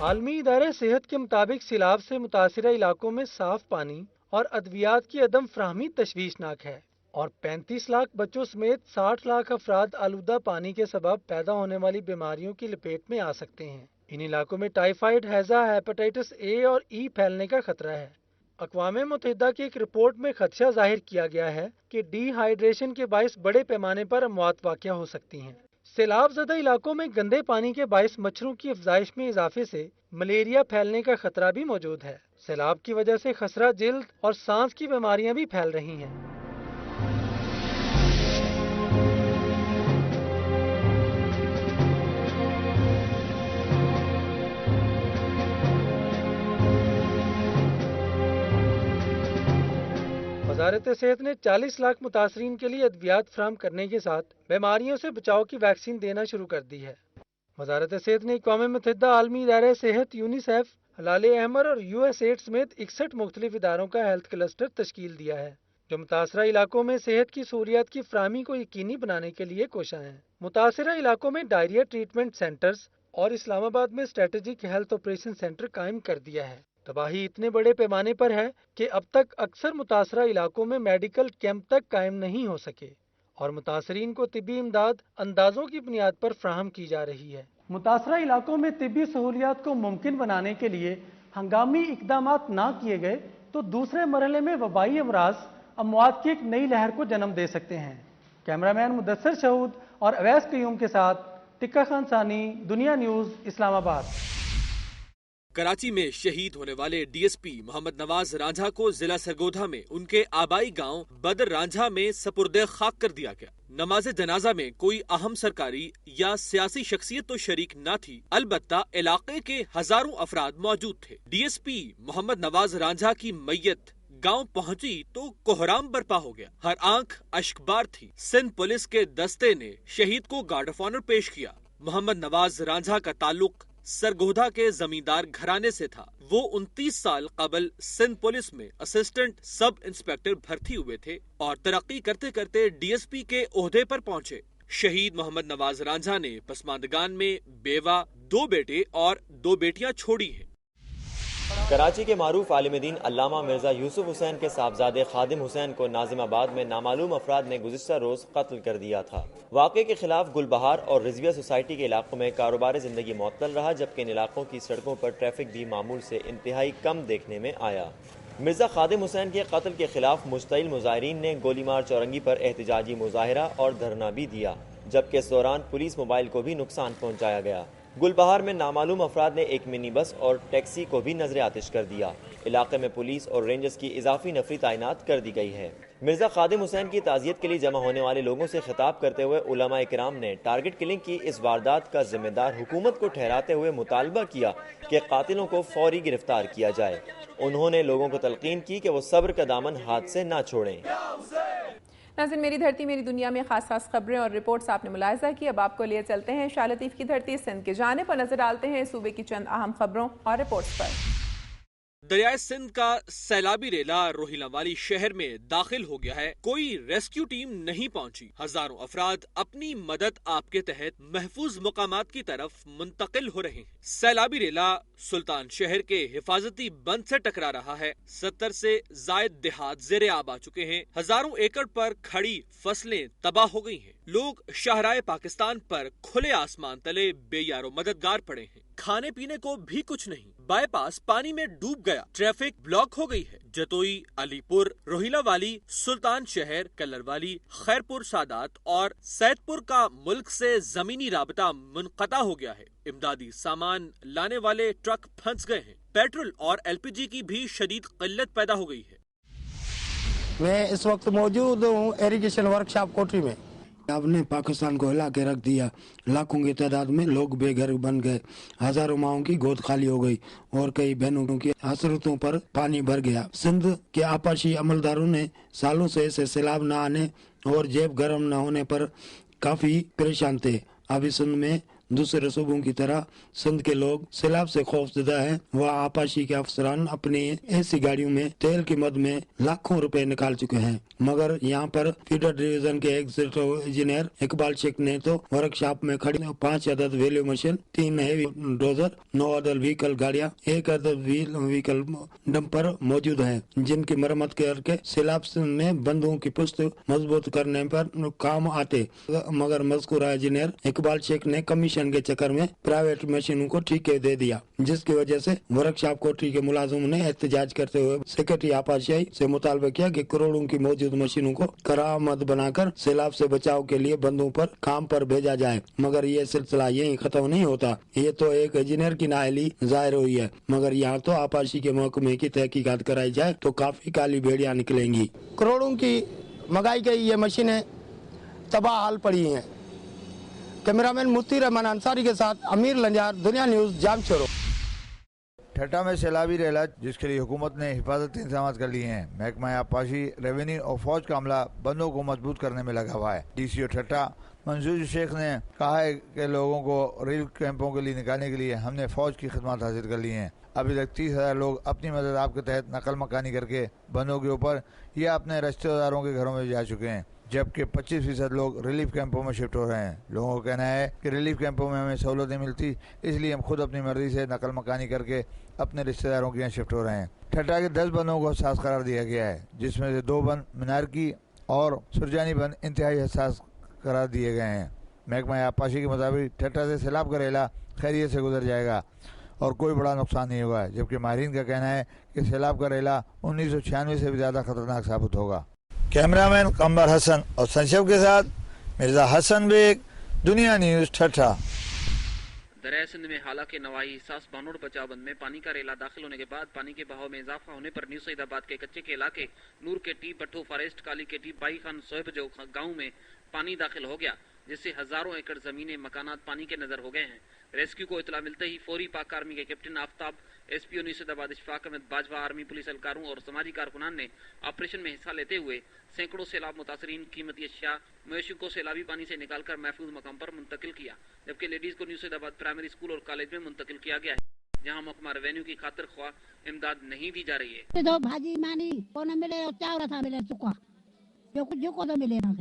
عالمی ادارے صحت کے مطابق سیلاب سے متاثرہ علاقوں میں صاف پانی اور ادویات کی عدم فراہمی تشویشناک ہے اور 35 لاکھ بچوں سمیت 60 لاکھ افراد آلودہ پانی کے سبب پیدا ہونے والی بیماریوں کی لپیٹ میں آ سکتے ہیں۔ ان علاقوں میں ٹائیفائڈ، ہیضہ، ہیپاٹائٹس اے اور ای پھیلنے کا خطرہ ہے۔ اقوام متحدہ کی ایک رپورٹ میں خدشہ ظاہر کیا گیا ہے کہ ڈی ہائیڈریشن کے باعث بڑے پیمانے پر اموات واقع ہو سکتی ہیں۔ سیلاب زدہ علاقوں میں گندے پانی کے باعث مچھروں کی افزائش میں اضافے سے ملیریا پھیلنے کا خطرہ بھی موجود ہے۔ سیلاب کی وجہ سے خسرہ جلد اور سانس کی بیماریاں بھی پھیل رہی ہیں۔ وزارت صحت نے 40 لاکھ متاثرین کے لیے ادویات فراہم کرنے کے ساتھ بیماریوں سے بچاؤ کی ویکسین دینا شروع کر دی ہے۔ وزارت صحت نے اقوام متحدہ عالمی ادارے صحت، یونیسیف، ہلال احمر اور یو ایس ایڈ سمیت 61 مختلف اداروں کا ہیلتھ کلسٹر تشکیل دیا ہے جو متاثرہ علاقوں میں صحت کی سہولیات کی فراہمی کو یقینی بنانے کے لیے کوشاں ہیں۔ متاثرہ علاقوں میں ڈائریا ٹریٹمنٹ سینٹرز اور اسلام آباد میں اسٹریٹجک ہیلتھ آپریشن سینٹر قائم کر دیا ہے۔ تباہی اتنے بڑے پیمانے پر ہے کہ اب تک اکثر متاثرہ علاقوں میں میڈیکل کیمپ تک قائم نہیں ہو سکے اور متاثرین کو طبی امداد اندازوں کی بنیاد پر فراہم کی جا رہی ہے۔ متاثرہ علاقوں میں طبی سہولیات کو ممکن بنانے کے لیے ہنگامی اقدامات نہ کیے گئے تو دوسرے مرحلے میں وبائی امراض اموات کی ایک نئی لہر کو جنم دے سکتے ہیں۔ کیمرامین مدثر شہود اور اویس قیوم کے ساتھ ٹکا خان ثانی، دنیا نیوز، اسلام آباد۔ کراچی میں شہید ہونے والے ڈی ایس پی محمد نواز رانجھا کو ضلع سرگودھا میں ان کے آبائی گاؤں بدر رانجھا میں سپرد خاک کر دیا گیا۔ نماز جنازہ میں کوئی اہم سرکاری یا سیاسی شخصیت تو شریک نہ تھی، البتہ علاقے کے ہزاروں افراد موجود تھے۔ ڈی ایس پی محمد نواز رانجھا کی میت گاؤں پہنچی تو کوہرام برپا ہو گیا، ہر آنکھ اشکبار تھی۔ سندھ پولیس کے دستے نے شہید کو گارڈ آف آنر پیش کیا۔ محمد نواز رانجھا کا تعلق سرگودھا کے زمیندار گھرانے سے تھا۔ وہ 29 سال قبل سندھ پولیس میں اسسٹنٹ سب انسپیکٹر بھرتی ہوئے تھے اور ترقی کرتے کرتے ڈی ایس پی کے عہدے پر پہنچے۔ شہید محمد نواز رانجھا نے پسماندگان میں بیوہ، 2 بیٹے اور 2 بیٹیاں چھوڑی ہیں۔ کراچی کے معروف عالم دین علامہ مرزا یوسف حسین کے صاحبزادے خادم حسین کو ناظم آباد میں نامعلوم افراد نے گزشتہ روز قتل کر دیا تھا۔ واقعے کے خلاف گلبہار اور رضویہ سوسائٹی کے علاقوں میں کاروبار زندگی معطل رہا، جبکہ ان علاقوں کی سڑکوں پر ٹریفک بھی معمول سے انتہائی کم دیکھنے میں آیا۔ مرزا خادم حسین کے قتل کے خلاف مشتعل مظاہرین نے گولی مار چورنگی پر احتجاجی مظاہرہ اور دھرنا بھی دیا، جبکہ اس دوران پولیس موبائل کو بھی نقصان پہنچایا گیا۔ گلبہار میں نامعلوم افراد نے ایک منی بس اور ٹیکسی کو بھی نظر آتش کر دیا۔ علاقے میں پولیس اور رینجرز کی اضافی نفری تعینات کر دی گئی ہے۔ مرزا خادم حسین کی تعزیت کے لیے جمع ہونے والے لوگوں سے خطاب کرتے ہوئے علماء کرام نے ٹارگٹ کلنگ کی اس واردات کا ذمہ دار حکومت کو ٹھہراتے ہوئے مطالبہ کیا کہ قاتلوں کو فوری گرفتار کیا جائے۔ انہوں نے لوگوں کو تلقین کی کہ وہ صبر کا دامن ہاتھ سے نہ چھوڑیں۔ ناظرین، میری دھرتی میری دنیا میں خاص خبریں اور رپورٹس آپ نے ملاحظہ کی۔ اب آپ کو لیے چلتے ہیں شاہ لطیف کی دھرتی سندھ کی جانب پر، نظر ڈالتے ہیں صوبے کی چند اہم خبروں اور رپورٹس پر۔ دریائے سندھ کا سیلابی ریلا روہیلا والی شہر میں داخل ہو گیا ہے، کوئی ریسکیو ٹیم نہیں پہنچی، ہزاروں افراد اپنی مدد آپ کے تحت محفوظ مقامات کی طرف منتقل ہو رہے ہیں۔ سیلابی ریلا سلطان شہر کے حفاظتی بند سے ٹکرا رہا ہے، 70 سے زائد دیہات زیر آب آ چکے ہیں، ہزاروں ایکڑ پر کھڑی فصلیں تباہ ہو گئی ہیں، لوگ شاہراہ پاکستان پر کھلے آسمان تلے بے یار و مددگار پڑے ہیں، کھانے پینے کو بھی کچھ نہیں، بائی پاس پانی میں ڈوب گیا، ٹریفک بلاک ہو گئی ہے، جتوئی، علی پور، روہیلا والی، سلطان شہر، کلر والی، خیر پور سادات اور سید پور کا ملک سے زمینی رابطہ منقطع ہو گیا ہے، امدادی سامان لانے والے ٹرک پھنس گئے ہیں، پیٹرول اور ایل پی جی کی بھی شدید قلت پیدا ہو گئی ہے۔ میں اس وقت موجود ہوں ایریگیشن ورکشاپ کوٹری میں۔ آپ نے پاکستان کو ہلا کے رکھ دیا، لاکھوں کی تعداد میں لوگ بے گھر بن گئے، ہزاروں ماؤں کی گود خالی ہو گئی اور کئی بہنوں کی حسرتوں پر پانی بھر گیا۔ سندھ کے آپاشی عملداروں نے سالوں سے اسے سیلاب نہ آنے اور جیب گرم نہ ہونے پر کافی پریشان تھے۔ ابھی سندھ میں दूसरे सूबों की तरह सिंध के लोग सैलाब से खौफजदा हैं। वह आपाशी के अफसरान अपनी ऐसी गाड़ियों में तेल की मद में लाखों रुपए निकाल चुके हैं, मगर यहाँ पर फीडर डिवीजन के एग्जीक्यूटिव इंजीनियर इकबाल शेख ने तो वर्कशॉप में खड़ी 5 अदद वैल्यू मशीन, 3 हेवी डोजर, 9 अदद व्हीकल गाड़ियाँ, 1 अदद व्हीकल डंपर मौजूद है, जिनकी मरम्मत करके सैलाब में बंधुओं की पुष्ट मजबूत करने पर काम आते। मगर मज़कूरा इंजीनियर इकबाल शेख ने कमीशन के चक्कर में प्राइवेट मशीनों को ठेके दे दिया, जिसकी वजह से वर्कशॉप कोठरी के मुलाजिमों ने एहतजाज करते हुए सेक्रेटरी आपाशाही से मुतालबा किया कि करोड़ों की मौजूद मशीनों को करामद बनाकर सैलाब से बचाव के लिए बंदों पर काम पर भेजा जाए। मगर ये सिलसिला यही खत्म नहीं होता। ये तो एक इंजीनियर की नाअहली जाहिर हुई है, मगर यहाँ तो आपाशी के महकमे की तहकीकात कराई जाए तो काफी काली भेड़ियाँ निकलेंगी। करोड़ों की मंगाई गई ये मशीनें तबाह हाल पड़ी हैं। कैमरामैन मुफ्ती रहमान अंसारी के साथ अमीर लंजार, दुनिया न्यूज, जामशोरो। ठट्टा में सैलाबी रेला, जिसके लिए हुकूमत ने हिफाजती इंतजाम कर लिए हैं। महकमा आपाशी, रेवेन्यू और फौज का अमला बंदों को मजबूत करने में लगा हुआ है। DCO ठट्टा मंसूर शेख ने कहा है कि लोगों को रिलीफ कैंपों के लिए निकालने के लिए हमने फौज की खिदमत हासिल कर ली हैं। अभी तक 30,000 लोग अपनी मदद आपके तहत नकल मकानी करके बंदों के ऊपर या अपने रिश्तेदारों के घरों में जा चुके हैं, जबकि 25% लोग रिलीफ कैंपों में शिफ्ट हो रहे हैं। लोगों का कहना है कि रिलीफ कैंपों में हमें सहूलतें मिलती, इसलिए हम खुद अपनी मर्जी से नकल मकानी करके अपने रिश्तेदारों के यहाँ शिफ्ट हो रहे हैं। ठट्टा के 10 बंदों को हसास करार दिया गया है, जिसमें से 2 बंद मीनार की और सुरजानी बंद इंतहाई हसास करार दिए गए हैं। महकमा आपाशी के मुताबिक ठट्टा से सैलाब का रेला खैरियत से गुजर जाएगा और कोई बड़ा नुकसान नहीं होगा, जबकि माहिरीन का कहना है कि सैलाब का रेला 1996 से भी ज़्यादा खतरनाक साबित होगा। कैमरामैन कमर हसन और संशव के साथ मिर्जा हसन बेग, दुनिया न्यूज़, ठट्टा। दरिया सिंध में हालांकि नवाई सास बानोड़ बचाव बंद में पानी का रेला दाखिल होने के बाद पानी के बहाव में इजाफा होने पर न्यू सईदाबाद के कच्चे के इलाके नूर के टी, भट्टो फॉरेस्ट, काली के टी, बाई खान, सोहेब जो गाँव में पानी दाखिल हो गया, जिससे हजारों एकड़ जमीनें, मकानात पानी के नजर हो गए हैं। रेस्क्यू को इतला मिलते ही फौरी पाक आर्मी के captain Aftab, SPO New Saidabad Ishfaq Ahmed Bajwa, army, police एहलकारों और समाजी कारकुनान ने ऑपरेशन में हिस्सा लेते हुए सैकड़ों सैलाब मुतासरीन, कीमती अशिया, मवेशियों को सैलाबी पानी से निकालकर महफूज मकाम पर मुंतकिल किया, जबकि लेडीज को न्यू सईदाबाद प्राइमरी स्कूल और कॉलेज में मुंतकिल किया गया है, जहां महकमा रेवेन्यू की खातिर ख्वाह इमदाद नहीं दी जा रही है। तो भाजी मानी को न मिले, चावल था मिले, चुका जो को तो मिले ना,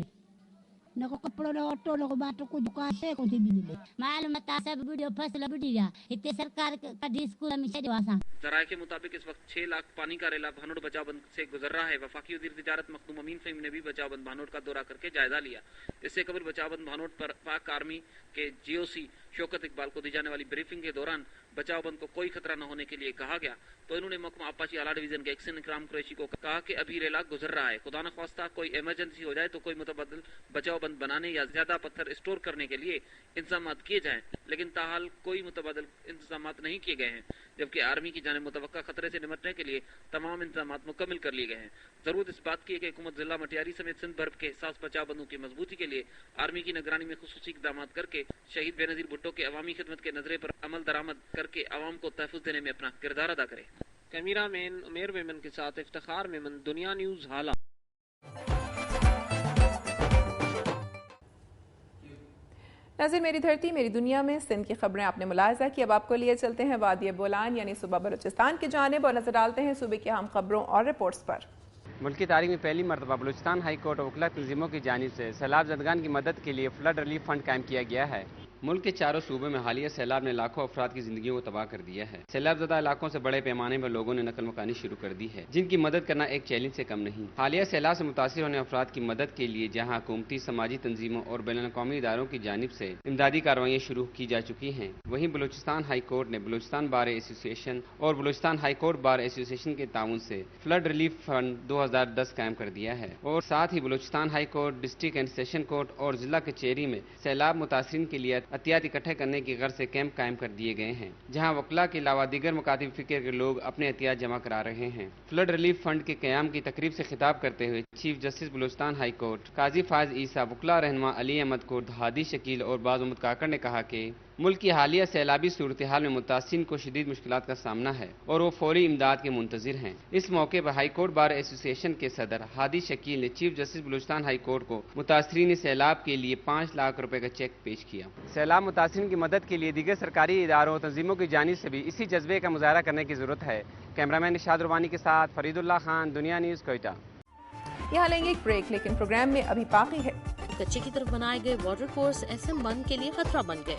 न को कपड़ों न ऑटो न को बाटो को दुकान से को भी मिले। मालूम है सब वीडियो फसल बुढ़िया इतने सरकार का स्कूल में से वासा। जराये के मुताबिक इस वक्त 6 लाख पानी का रेला भानोड़ बचाव बंद से गुजर रहा है। वफाकी वज़ीर तिजारत मखदूम अमीन फ़हीम ने भी बचाव बंद भानोड़ का दौरा करके जायजा लिया। इससे कबल बचाव बंद भानोड़ पर पाक आर्मी के GOC शौकत इकबाल को दी जाने वाली ब्रीफिंग के दौरान बचाव बंद को कोई खतरा न होने के लिए कहा गया, तो इन्होंने महकमा आपाशी आला डिवीजन के एक्शन इकराम कुरैशी को कहा कि अभी रेला गुजर रहा है, खुदा न ख्वास्ता कोई इमरजेंसी हो जाए तो कोई मुतबदल बचाव बंद बनाने या ज्यादा पत्थर स्टोर करने के लिए इंतजाम किए जाएं, लेकिन ताहाल कोई मुतबदल इंतजाम नहीं किए गए हैं, जबकि आर्मी की जाने मुतवक्का खतरे से निपटने के लिए तमाम इंतजाम मुकम्मल कर लिए गए हैं। जरूरत इस बात की है कि हुकूमत जिला मटियारी समेत सिंध भर के सास बचाव बंदों की मजबूती के लिए आर्मी की निगरानी में खुसूसी इक़दाम करके शहीद बेनज़ीर भुट्टो के अवामी खिदमत के नजरे पर अमल दरामद करके आवाम को तहफ़्फ़ुज़ देने में अपना किरदार अदा करे। कैमरा मैन उमेर मेमन के साथ इफ्तिखार मेमन, दुनिया न्यूज़, हाला। नाज़रीन, मेरी धरती मेरी दुनिया में सिंध की खबरें आपने मुलाहिज़ा की। अब आपको लिए चलते हैं वादी बोलान यानी सूबा बलूचिस्तान की जानिब और नजर डालते हैं सूबे की अहम खबरों और रिपोर्ट्स पर। मुल्क की तारीख में पहली मरतबा बलूचिस्तान हाई कोर्ट और वकला तंजीमों की जानिब से सैलाब ज़दगान की मदद के लिए फ्लड रिलीफ फंड कायम किया गया है। मुल्क के चारों सूबों में हालिया सैलाब ने लाखों अफराद की जिंदगियों को तबाह कर दिया है। सैलाब ज़दा इलाकों से बड़े पैमाने पर लोगों ने नकल मकानी शुरू कर दी है, जिनकी मदद करना एक चैलेंज से कम नहीं। हालिया सैलाब से मुतासिर होने अफराद की मदद के लिए जहाँ हुकूमती, समाजी तंजीमों और बैनुल-अक़वामी इदारों की जानिब से इमदादी कार्रवाइयाँ शुरू की जा चुकी हैं, वहीं बलूचिस्तान हाई कोर्ट ने बलूचिस्तान बार एसोसिएशन और Balochistan high court bar association के ताउन से फ्लड रिलीफ फंड 2010 कायम कर दिया है और साथ ही Balochistan high court, district and session court और जिला कचहरी में सैलाब मुतासिरीन के लिए एहतियात इकट्ठे करने की गर्ज से कैंप कायम कर दिए गए हैं, जहां वकला के अलावा दीगर मुकातिब फिक्र के लोग अपने एहतियात जमा करा रहे हैं। फ्लड रिलीफ फंड के क़याम की तकरीब से खिताब करते हुए chief justice Balochistan high court Qazi Faez Isa, वकला रहनुमा अली अहमद कुर्द, हादी शकील और बाज़ उमद काकड़ ने कहा कि ملک کی حالیہ سیلابی صورتحال میں متاثرین کو شدید مشکلات کا سامنا ہے اور وہ فوری امداد کے منتظر ہیں۔ اس موقع پر ہائی کورٹ بار ایسوسی ایشن کے صدر ہادی شکیل نے chief justice Balochistan high court کو متاثرین سیلاب کے لیے 5 لاکھ روپے کا چیک پیش کیا۔ سیلاب متاثرین کی مدد کے لیے دیگر سرکاری اداروں اور تنظیموں کی جانب سے بھی اسی جذبے کا مظاہرہ کرنے کی ضرورت ہے۔ کیمرامین نشاد روانی کے ساتھ فرید اللہ خان، دنیا نیوز، کوئٹہ۔ یہاں لیں گے ایک بریک، لیکن پروگرام میں ابھی باقی ہے۔ کچے کی طرف بنائے گئے واٹر کورس SM1 کے لیے خطرہ بن گئے۔